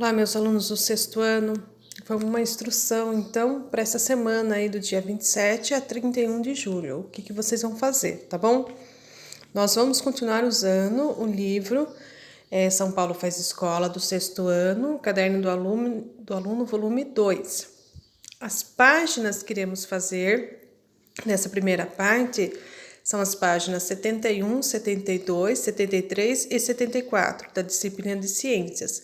Olá, meus alunos do sexto ano. Vamos uma instrução, então, para essa semana aí do dia 27 a 31 de julho. O que vocês vão fazer, tá bom? Nós vamos continuar usando o livro São Paulo Faz Escola, do sexto ano, Caderno do aluno volume 2. As páginas que iremos fazer nessa primeira parte são as páginas 71, 72, 73 e 74 da disciplina de ciências.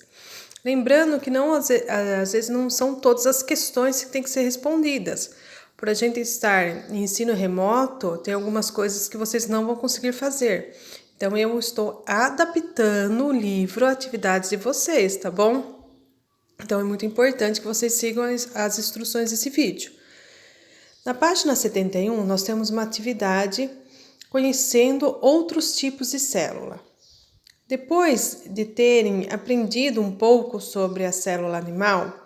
Lembrando que não, às vezes não são todas as questões que têm que ser respondidas. Por a gente estar em ensino remoto, tem algumas coisas que vocês não vão conseguir fazer. Então, eu estou adaptando o livro às atividades de vocês, tá bom? Então, é muito importante que vocês sigam as instruções desse vídeo. Na página 71, nós temos uma atividade conhecendo outros tipos de célula. Depois de terem aprendido um pouco sobre a célula animal,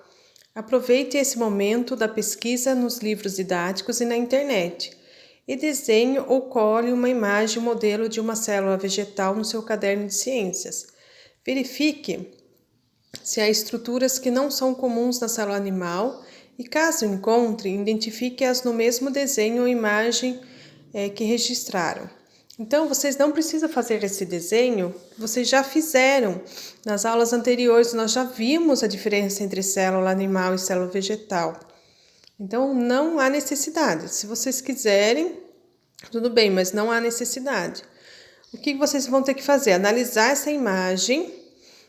aproveite esse momento da pesquisa nos livros didáticos e na internet e desenhe ou cole uma imagem modelo de uma célula vegetal no seu caderno de ciências. Verifique se há estruturas que não são comuns na célula animal e, caso encontre, identifique-as no mesmo desenho ou imagem que registraram. Então, vocês não precisam fazer esse desenho, vocês já fizeram. Nas aulas anteriores, nós já vimos a diferença entre célula animal e célula vegetal. Então, não há necessidade. Se vocês quiserem, tudo bem, mas não há necessidade. O que vocês vão ter que fazer? Analisar essa imagem.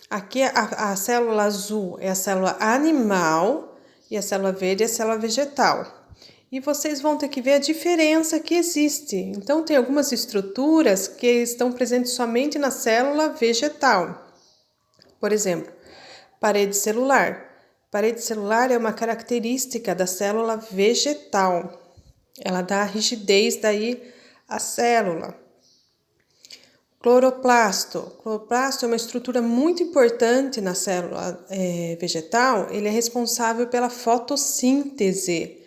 Aqui, a célula azul é a célula animal e a célula verde é a célula vegetal. E vocês vão ter que ver a diferença que existe. Então, tem algumas estruturas que estão presentes somente na célula vegetal. Por exemplo, parede celular. Parede celular é uma característica da célula vegetal. Ela dá rigidez daí à célula. Cloroplasto. Cloroplasto é uma estrutura muito importante na célula vegetal. Ele é responsável pela fotossíntese.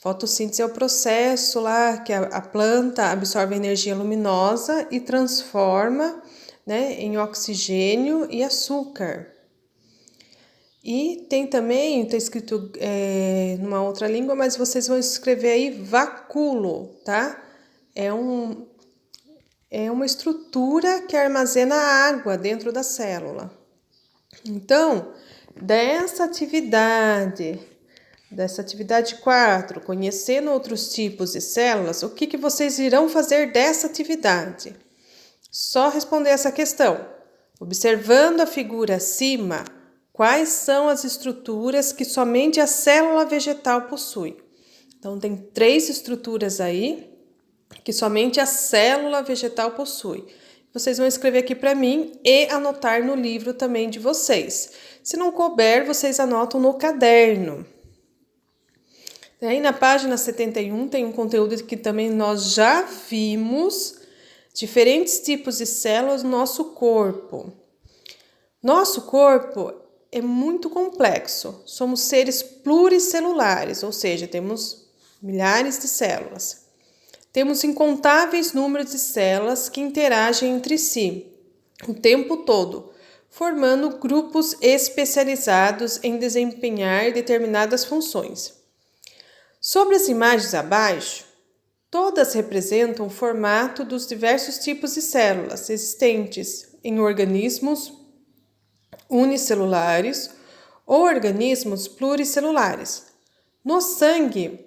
Fotossíntese é o processo lá que a planta absorve energia luminosa e transforma, em oxigênio e açúcar. E tem também, está escrito numa outra língua, mas vocês vão escrever aí vacúolo, tá? É uma estrutura que armazena água dentro da célula. Então, dessa atividade 4, conhecendo outros tipos de células, o que vocês irão fazer dessa atividade? Só responder essa questão. Observando a figura acima, quais são as estruturas que somente a célula vegetal possui? Então, tem 3 estruturas aí que somente a célula vegetal possui. Vocês vão escrever aqui para mim e anotar no livro também de vocês. Se não couber, vocês anotam no caderno. Aí na página 71 tem um conteúdo que também nós já vimos, diferentes tipos de células no nosso corpo. Nosso corpo é muito complexo, somos seres pluricelulares, ou seja, temos milhares de células. Temos incontáveis números de células que interagem entre si o tempo todo, formando grupos especializados em desempenhar determinadas funções. Sobre as imagens abaixo, todas representam o formato dos diversos tipos de células existentes em organismos unicelulares ou organismos pluricelulares. No sangue,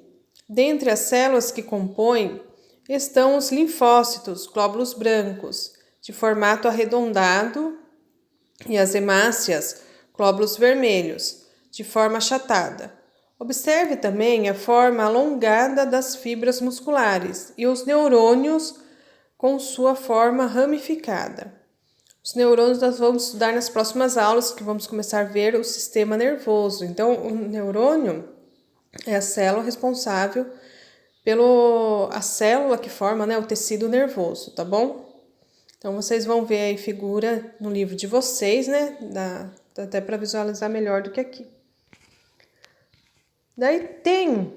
dentre as células que compõem, estão os linfócitos, glóbulos brancos, de formato arredondado, e as hemácias, glóbulos vermelhos, de forma achatada. Observe também a forma alongada das fibras musculares e os neurônios com sua forma ramificada. Os neurônios nós vamos estudar nas próximas aulas, que vamos começar a ver o sistema nervoso. Então, o neurônio é a célula responsável a célula que forma, o tecido nervoso, tá bom? Então, vocês vão ver aí figura no livro de vocês, dá até para visualizar melhor do que aqui. Daí tem,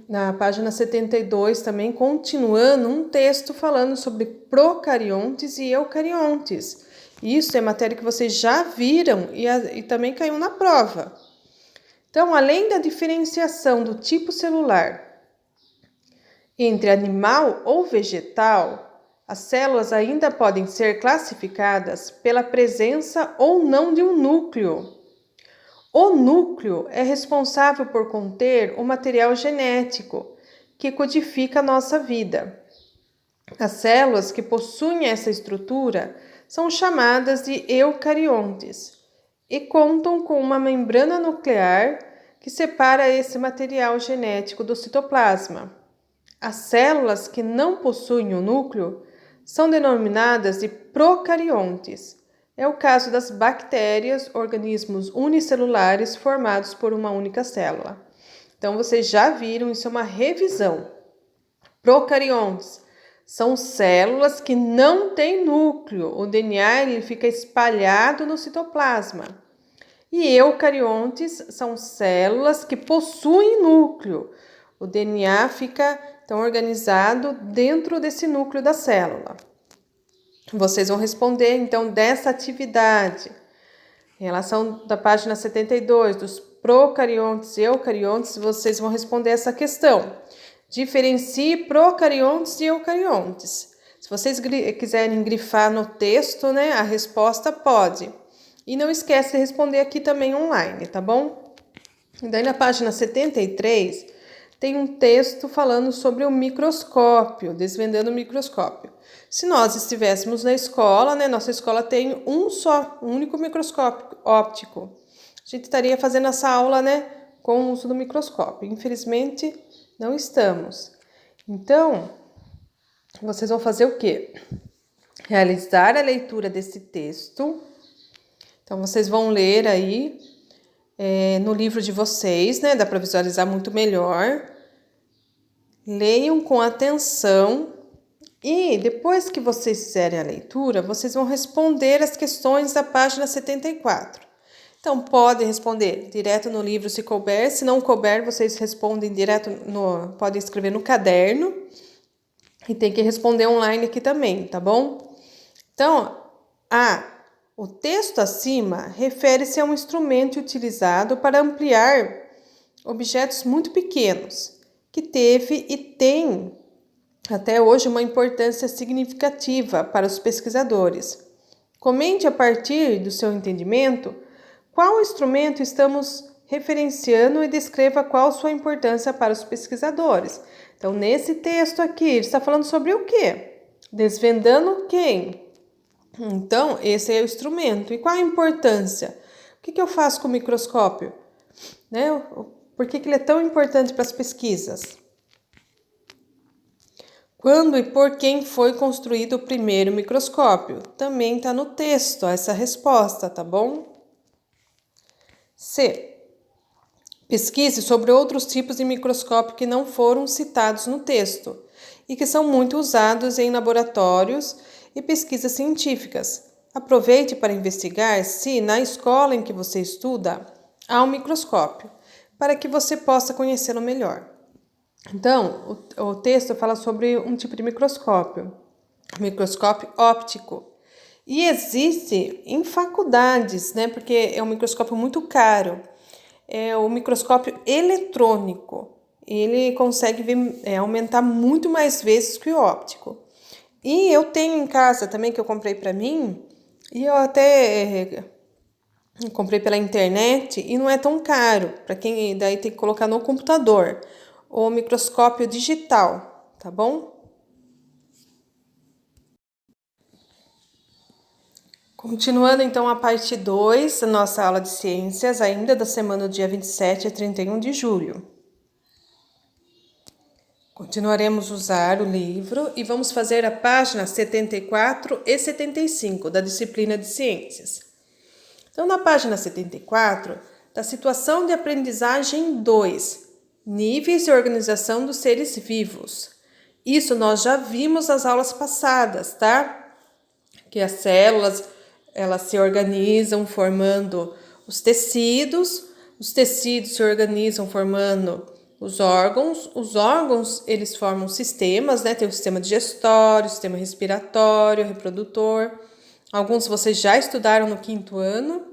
na página 72 também, continuando, um texto falando sobre procariontes e eucariontes. Isso é matéria que vocês já viram e também caiu na prova. Então, além da diferenciação do tipo celular entre animal ou vegetal, as células ainda podem ser classificadas pela presença ou não de um núcleo. O núcleo é responsável por conter o material genético que codifica a nossa vida. As células que possuem essa estrutura são chamadas de eucariontes e contam com uma membrana nuclear que separa esse material genético do citoplasma. As células que não possuem o núcleo são denominadas de procariontes. É o caso das bactérias, organismos unicelulares formados por uma única célula. Então, vocês já viram, isso é uma revisão. Procariontes são células que não têm núcleo. O DNA ele fica espalhado no citoplasma. E eucariontes são células que possuem núcleo. O DNA fica então organizado dentro desse núcleo da célula. Vocês vão responder então dessa atividade. Em relação da página 72, dos procariontes e eucariontes, vocês vão responder essa questão. Diferencie procariontes de eucariontes. Se vocês quiserem grifar no texto, né, a resposta pode. E não esquece de responder aqui também online, tá bom? E daí na página 73 tem um texto falando sobre o microscópio, desvendando o microscópio. Se nós estivéssemos na escola, né, nossa escola tem um único microscópio óptico. A gente estaria fazendo essa aula, né, com o uso do microscópio. Infelizmente, não estamos. Então, vocês vão fazer o quê? Realizar a leitura desse texto. Então, vocês vão ler aí no livro de vocês, né? Dá para visualizar muito melhor. Leiam com atenção e depois que vocês fizerem a leitura, vocês vão responder as questões da página 74. Então, podem responder direto no livro se couber. Se não couber, vocês respondem direto podem escrever no caderno e tem que responder online aqui também, tá bom? Então, o texto acima refere-se a um instrumento utilizado para ampliar objetos muito pequenos, que teve e tem até hoje uma importância significativa para os pesquisadores. Comente a partir do seu entendimento qual instrumento estamos referenciando e descreva qual sua importância para os pesquisadores. Então, nesse texto aqui, ele está falando sobre o quê? Desvendando quem? Então, esse é o instrumento. E qual a importância? O que eu faço com o microscópio? Né? Por que ele é tão importante para as pesquisas? Quando e por quem foi construído o primeiro microscópio? Também está no texto essa resposta, tá bom? C. Pesquise sobre outros tipos de microscópio que não foram citados no texto e que são muito usados em laboratórios e pesquisas científicas. Aproveite para investigar se na escola em que você estuda há um microscópio, para que você possa conhecê-lo melhor. Então, o texto fala sobre um tipo de microscópio, microscópio óptico. E existe em faculdades, né, porque é um microscópio muito caro. É o microscópio eletrônico. Ele consegue aumentar muito mais vezes que o óptico. E eu tenho em casa também, que eu comprei para mim, e eu até comprei pela internet, e não é tão caro, para quem daí tem que colocar no computador, o microscópio digital, tá bom? Continuando então a parte 2 da nossa aula de ciências, ainda da semana do dia 27 a 31 de julho. Continuaremos a usar o livro e vamos fazer a página 74 e 75 da disciplina de ciências. Então, na página 74, da situação de aprendizagem 2, níveis de organização dos seres vivos. Isso nós já vimos nas aulas passadas, tá? Que as células, elas se organizam formando os tecidos se organizam formando os órgãos eles formam sistemas, né? Tem o sistema digestório, o sistema respiratório, reprodutor, Alguns vocês já estudaram no 5º ano.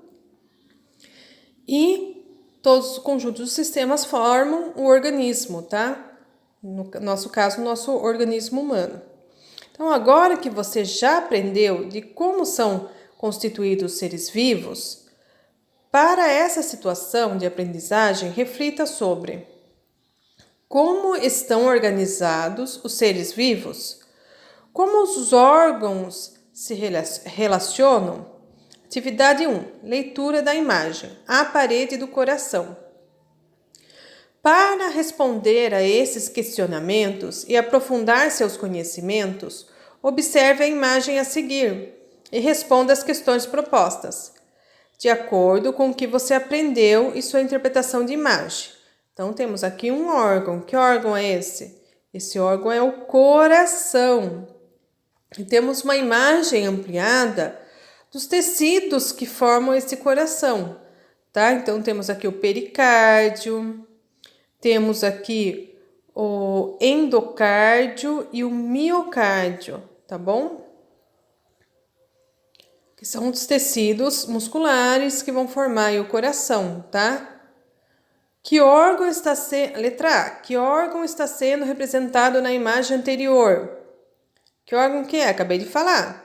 E todos os conjuntos de sistemas formam o organismo, tá? No nosso caso, o nosso organismo humano. Então, agora que você já aprendeu de como são constituídos os seres vivos, para essa situação de aprendizagem, reflita sobre como estão organizados os seres vivos, como os órgãos se relacionam. Atividade 1. Leitura da imagem. A parede do coração. Para responder a esses questionamentos e aprofundar seus conhecimentos, observe a imagem a seguir e responda às questões propostas, de acordo com o que você aprendeu e sua interpretação de imagem. Então, temos aqui um órgão. Que órgão é esse? Esse órgão é o coração. E temos uma imagem ampliada dos tecidos que formam esse coração, tá? Então, temos aqui o pericárdio, temos aqui o endocárdio e o miocárdio, tá bom? Que são os tecidos musculares que vão formar aí o coração, tá? Que órgão está sendo... Letra A. Que órgão está sendo representado na imagem anterior? Que órgão que é? Acabei de falar.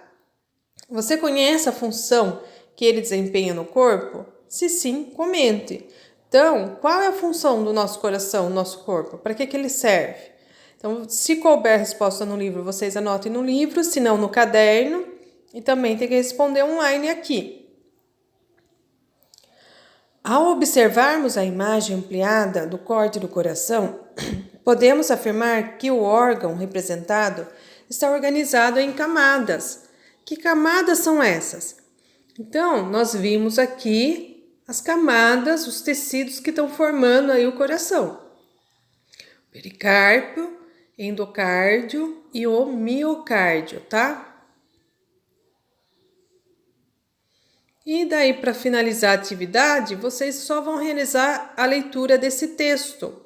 Você conhece a função que ele desempenha no corpo? Se sim, comente. Então, qual é a função do nosso coração, do nosso corpo? Para que ele serve? Então, se couber a resposta no livro, vocês anotem no livro, se não no caderno. E também tem que responder online aqui. Ao observarmos a imagem ampliada do corte do coração, podemos afirmar que o órgão representado está organizado em camadas. Que camadas são essas? Então, nós vimos aqui as camadas, os tecidos que estão formando aí o coração. Pericárdio, endocárdio e o miocárdio, tá? E daí, para finalizar a atividade, vocês só vão realizar a leitura desse texto,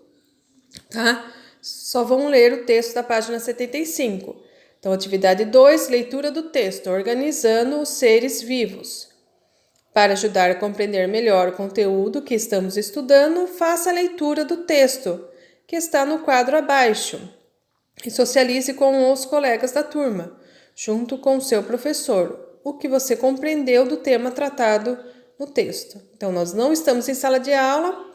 tá? Só vão ler o texto da página 75. Então, atividade 2, leitura do texto, organizando os seres vivos. Para ajudar a compreender melhor o conteúdo que estamos estudando, faça a leitura do texto, que está no quadro abaixo, e socialize com os colegas da turma, junto com o seu professor, o que você compreendeu do tema tratado no texto. Então, nós não estamos em sala de aula,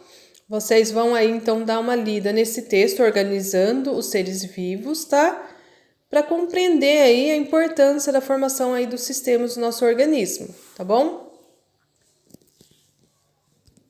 vocês vão aí então dar uma lida nesse texto, organizando os seres vivos, tá? Para compreender aí a importância da formação aí dos sistemas do nosso organismo, tá bom?